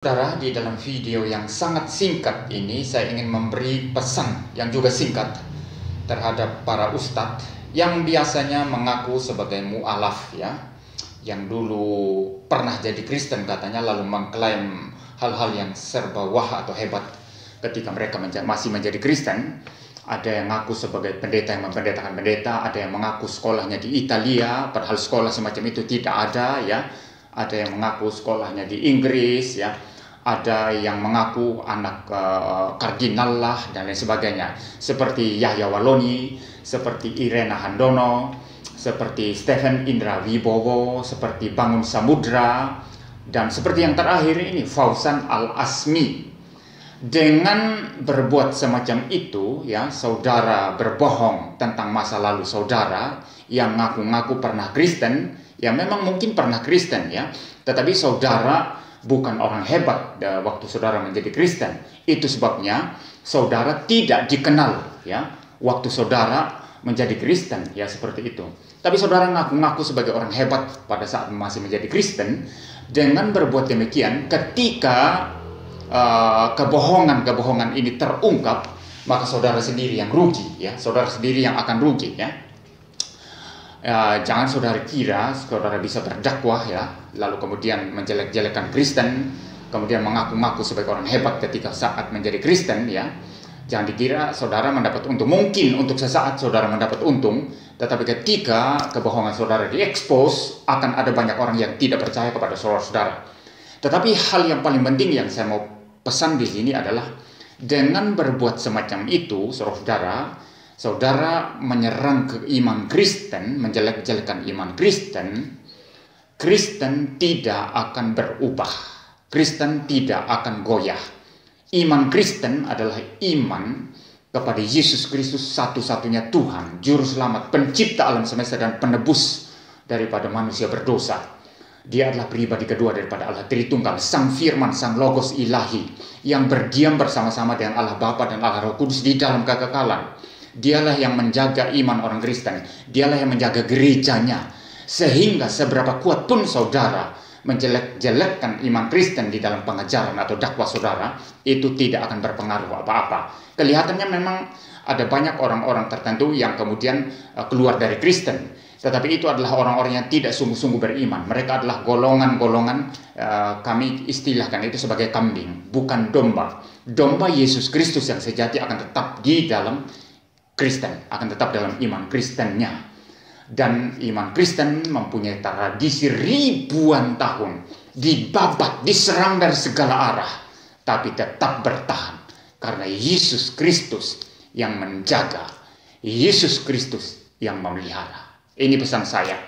Saudara, di dalam video yang sangat singkat ini saya ingin memberi pesan yang juga singkat terhadap para ustadz yang biasanya mengaku sebagai mu'alaf, ya, yang dulu pernah jadi Kristen katanya, lalu mengklaim hal-hal yang serba wah atau hebat ketika mereka masih menjadi Kristen. Ada yang mengaku sebagai pendeta yang mempendetakan pendeta, ada yang mengaku sekolahnya di Italia padahal sekolah semacam itu tidak ada, ya. Ada yang mengaku sekolahnya di Inggris, ya. Ada yang mengaku anak kardinal lah dan lain sebagainya, seperti Yahya Waloni, seperti Irena Handono, seperti Stephen Indra Wibowo, seperti Bangun Samudra, dan seperti yang terakhir ini Fauzan Al-Asmi. Dengan berbuat semacam itu, ya, saudara berbohong tentang masa lalu saudara yang ngaku-ngaku pernah Kristen. Ya, memang mungkin pernah Kristen, ya, tetapi saudara bukan orang hebat waktu saudara menjadi Kristen. Itu sebabnya saudara tidak dikenal, ya, waktu saudara menjadi Kristen, ya, seperti itu. Tapi saudara ngaku-ngaku sebagai orang hebat pada saat masih menjadi Kristen. Dengan berbuat demikian, ketika kebohongan ini terungkap, maka saudara sendiri yang rugi, ya, saudara sendiri yang akan rugi, ya. Jangan saudara kira saudara bisa berdakwah, ya, lalu kemudian menjelek-jelekan Kristen, kemudian mengaku-ngaku sebagai orang hebat ketika saat menjadi Kristen, ya. Jangan dikira saudara mendapat untung. Mungkin untuk sesaat saudara mendapat untung, tetapi ketika kebohongan saudara diekspos, akan ada banyak orang yang tidak percaya kepada saudara-saudara. Tetapi hal yang paling penting yang saya mau pesan di sini adalah dengan berbuat semacam itu, saudara, saudara menyerang ke iman Kristen, menjelek-jelekan iman Kristen. Kristen tidak akan berubah. Kristen tidak akan goyah. Iman Kristen adalah iman kepada Yesus Kristus, satu-satunya Tuhan, Juru Selamat, Pencipta alam semesta dan penebus daripada manusia berdosa. Dia adalah pribadi kedua daripada Allah Tritunggal, Sang Firman, Sang Logos Ilahi, yang berdiam bersama-sama dengan Allah Bapa dan Allah Roh Kudus di dalam kekekalan. Dialah yang menjaga iman orang Kristen. Dialah yang menjaga gerejanya. Sehingga seberapa kuat pun saudara menjelek-jelekkan iman Kristen di dalam pengajaran atau dakwah saudara, itu tidak akan berpengaruh apa-apa. Kelihatannya memang ada banyak orang-orang tertentu yang kemudian keluar dari Kristen. Tetapi itu adalah orang-orang yang tidak sungguh-sungguh beriman. Mereka adalah golongan-golongan, kami istilahkan itu sebagai kambing, bukan domba. Domba Yesus Kristus yang sejati akan tetap di dalam Kristen, akan tetap dalam iman Kristennya. Dan iman Kristen mempunyai tradisi ribuan tahun, dibabat, diserang dari segala arah, tapi tetap bertahan. Karena Yesus Kristus yang menjaga, Yesus Kristus yang memelihara. Ini pesan saya.